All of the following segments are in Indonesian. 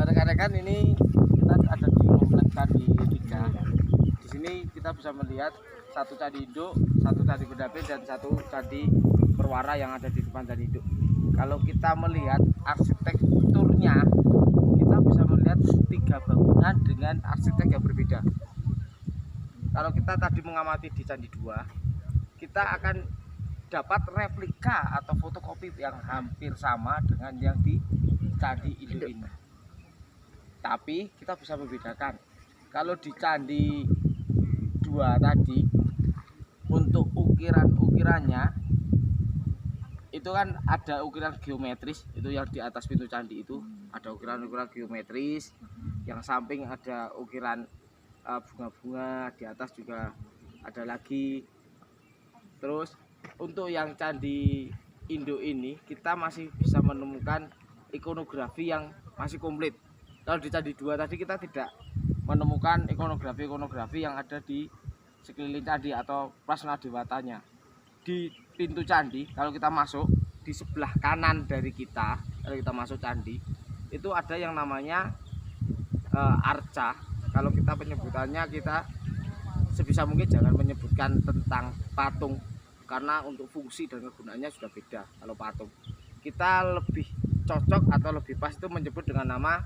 rekan-rekan, ini kita ada di kompleks Candi 3. Di sini kita bisa melihat satu candi induk, satu candi berdapil, dan satu candi berwara yang ada di depan candi induk. Kalau kita melihat arsitekturnya, kita bisa melihat 3 bangunan dengan arsitek yang berbeda. Kalau kita tadi mengamati di Candi 2, kita akan dapat replika atau fotokopi yang hampir sama dengan yang di Candi Induk ini. Tapi kita bisa membedakan. Kalau di Candi 2 tadi, untuk ukirannya itu kan ada ukiran geometris, itu yang di atas pintu candi itu ada ukiran-ukiran geometris, yang samping ada ukiran bunga-bunga, di atas juga ada lagi. Terus untuk yang Candi Induk ini kita masih bisa menemukan ikonografi yang masih komplit. Kalau di Candi 2 tadi kita tidak menemukan ikonografi yang ada di sekeliling candi atau prasna dewatanya. Di pintu candi, kalau kita masuk di sebelah kanan dari kita, kalau kita masuk candi, itu ada yang namanya arca. Kalau kita penyebutannya, kita sebisa mungkin jangan menyebutkan tentang patung, karena untuk fungsi dan kegunaannya sudah beda. Kalau patung, kita lebih cocok atau lebih pas itu menyebut dengan nama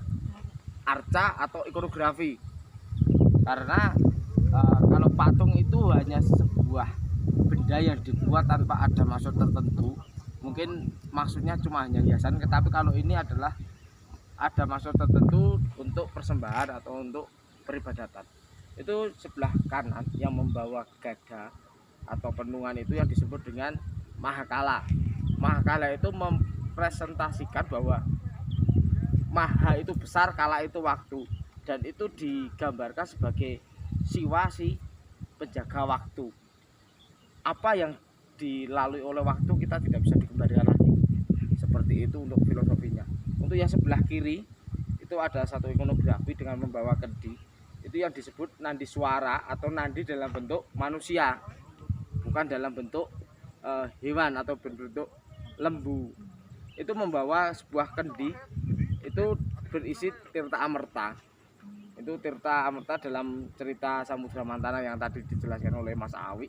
arca atau ikonografi. Karena kalau patung itu hanya sebuah benda yang dibuat tanpa ada maksud tertentu, mungkin maksudnya cuma hanya hiasan. Tetapi kalau ini adalah ada maksud tertentu untuk persembahan atau untuk peribadatan. Itu sebelah kanan yang membawa gada atau penungan itu yang disebut dengan mahakala. Mahakala itu mempresentasikan bahwa maha itu besar, kala itu waktu, dan itu digambarkan sebagai siwa, si penjaga waktu. Apa yang dilalui oleh waktu kita tidak bisa dikembalikan lagi. Seperti itu untuk filosofinya. Untuk yang sebelah kiri itu ada satu ikonografi dengan membawa kendi. Itu yang disebut nandi suara atau nandi dalam bentuk manusia, bukan dalam bentuk hewan atau bentuk lembu. Itu membawa sebuah kendi, itu berisi tirta amerta. Itu tirta amerta dalam cerita Samudra Mantana yang tadi dijelaskan oleh Mas Awi,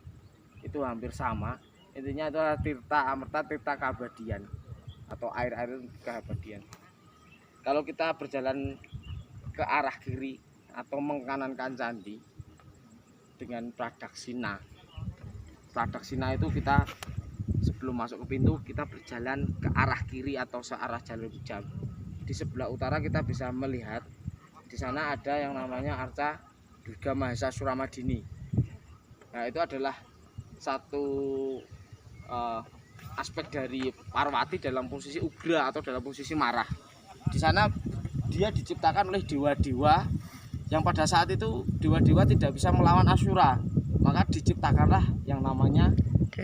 itu hampir sama. Intinya itu adalah tirta amerta, tirta keabadian atau air-air keabadian. Kalau kita berjalan ke arah kiri atau mengkanankan candi dengan pradaksina. Pradaksina itu kita sebelum masuk ke pintu, kita berjalan ke arah kiri atau searah jalur jam. Di sebelah utara kita bisa melihat di sana ada yang namanya arca Durga Mahesa Suramadini. Nah, itu adalah satu aspek dari Parwati dalam posisi ugra atau dalam posisi marah. Di sana dia diciptakan oleh dewa-dewa yang pada saat itu dewa-dewa tidak bisa melawan Asura, maka diciptakanlah yang namanya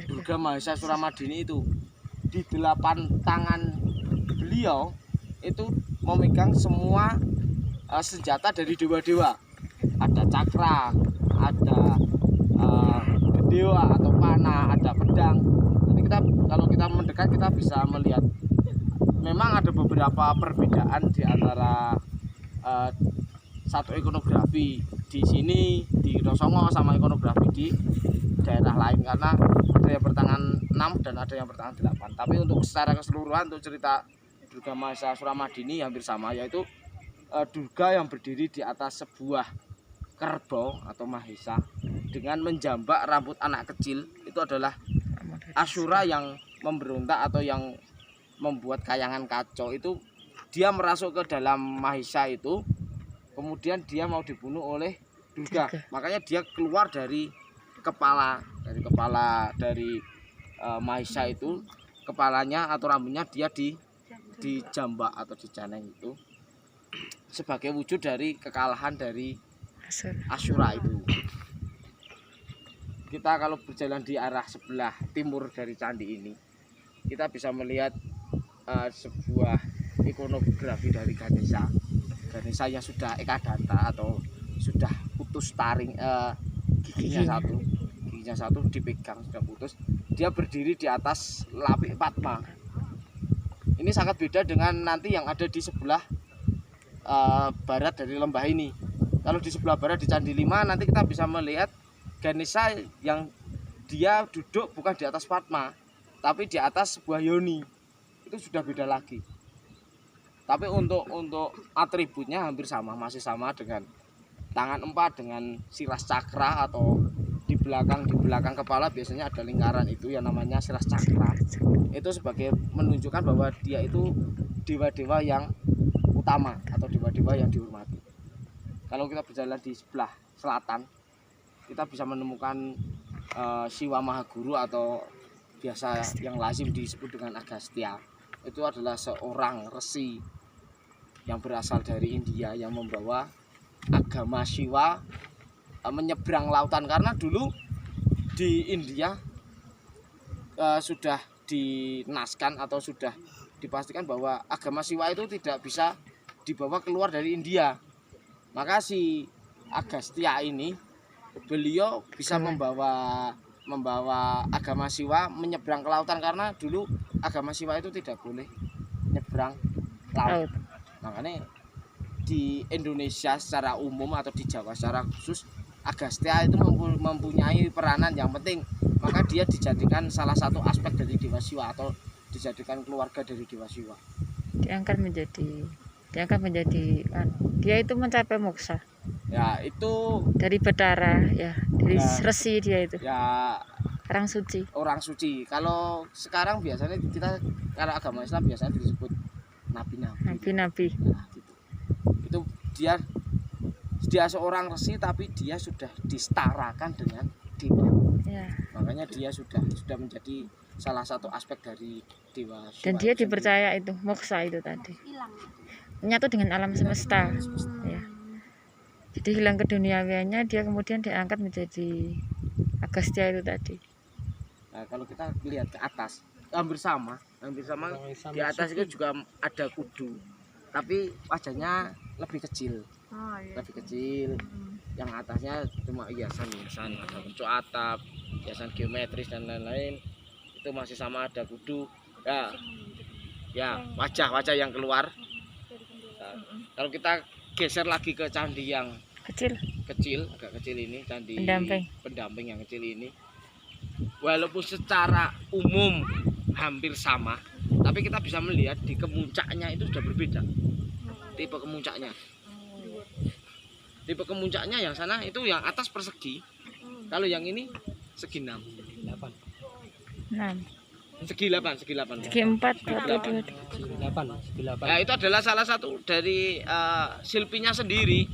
Durga Mahesa Suramadini itu. Di 8 tangan beliau itu memegang semua senjata dari dewa-dewa. Ada cakra, ada dewa atau panah, ada pedang. Nanti kalau kita mendekat kita bisa melihat memang ada beberapa perbedaan di antara satu ikonografi di sini di Rosongo sama ikonografi di daerah lain, karena ada yang bertangan 6 dan ada yang bertangan 8. Tapi untuk secara keseluruhan untuk cerita Durga Mahesa Suramadini hampir sama, yaitu Durga yang berdiri di atas sebuah kerbau atau mahesa dengan menjambak rambut anak kecil. Itu adalah Asura yang memberontak atau yang membuat kayangan kacau. Itu dia merasuk ke dalam mahesa itu, kemudian dia mau dibunuh oleh Durga. Makanya dia keluar dari kepala mahesa itu, kepalanya atau rambutnya dia dijambak atau dijaneng itu sebagai wujud dari kekalahan dari Asura itu. Kita kalau berjalan di arah sebelah timur dari candi ini, kita bisa melihat sebuah ikonografi dari Ganesha. Ganesha yang sudah ekadanta atau sudah putus taring, giginya satu dipegang sudah putus. Dia berdiri di atas lapik Padma. Ini sangat beda dengan nanti yang ada di sebelah barat dari lembah ini. Kalau di sebelah barat di Candi 5 nanti kita bisa melihat Ganesha yang dia duduk bukan di atas Padma, tapi di atas sebuah yoni. Itu sudah beda lagi. Tapi untuk atributnya hampir sama, masih sama dengan tangan empat dengan siras cakra, atau di belakang kepala biasanya ada lingkaran, itu yang namanya siras cakra. Itu sebagai menunjukkan bahwa dia itu dewa-dewa yang utama atau dewa-dewa yang dihormati. Kalau kita berjalan di sebelah selatan, kita bisa menemukan Siwa Mahaguru atau biasa yang lazim disebut dengan Agastya. Itu adalah seorang resi yang berasal dari India yang membawa agama Siwa menyeberang lautan, karena dulu di India sudah dinaskan atau sudah dipastikan bahwa agama Siwa itu tidak bisa dibawa keluar dari India. Maka si Agastya ini, beliau bisa membawa agama Siwa menyeberang ke lautan, karena dulu agama Siwa itu tidak boleh nyeberang laut. Makanya di Indonesia secara umum atau di Jawa secara khusus, Agastya itu mempunyai peranan yang penting. Maka dia dijadikan salah satu aspek dari Dewa Siwa atau dijadikan keluarga dari Dewa Siwa. Diangkat menjadi dia itu mencapai moksa. Ya, itu dari Batara ya, dari ya, resi dia itu. Ya, orang suci. Kalau sekarang biasanya kita, kalau agama Islam biasanya disebut nabi-nabi. Nah, gitu. Itu dia seorang resi, tapi dia sudah disetarakan dengan dewa. Ya. Makanya dia sudah menjadi salah satu aspek dari Dewa Siwa. Dan dia dipercaya itu moksa itu tadi. Menyatu dengan alam semesta. Ya. Jadi hilang keduniawiannya, dia kemudian diangkat menjadi Agastya itu tadi. Nah, kalau kita lihat ke atas, hampir sama di atas itu juga ada kudu, tapi wajahnya lebih kecil. Lebih kecil. Yang atasnya cuma hiasan, ada bentuk atap, hiasan geometris dan lain-lain. Itu masih sama, ada kudu. Ya, wajah yang keluar. Nah, kalau kita geser lagi ke candi yang agak kecil ini, candi pendamping yang kecil ini, walaupun secara umum hampir sama, tapi kita bisa melihat di kemuncaknya itu sudah berbeda. Tipe kemuncaknya yang sana itu yang atas persegi, kalau yang ini segi 6. Segi 8. Segi 4 Nah, itu adalah salah satu dari silpinya sendiri.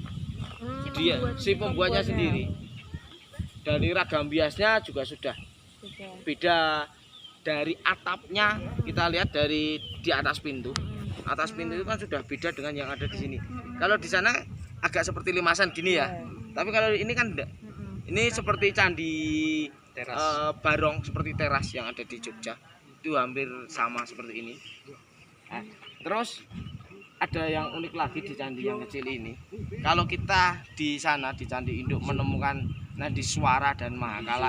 Dia si pembuatnya sendiri. Dari ragam biasnya juga sudah beda. Dari atapnya kita lihat dari di atas pintu. Atas pintu itu kan sudah beda dengan yang ada di sini. Kalau di sana agak seperti limasan gini ya. Tapi kalau ini kan enggak. Ini seperti candi barong, seperti teras yang ada di Jogja. Itu hampir sama seperti ini. Nah, terus ada yang unik lagi di candi yang kecil ini. Kalau kita di sana di Candi Induk menemukan Nadi Swara dan Mahakala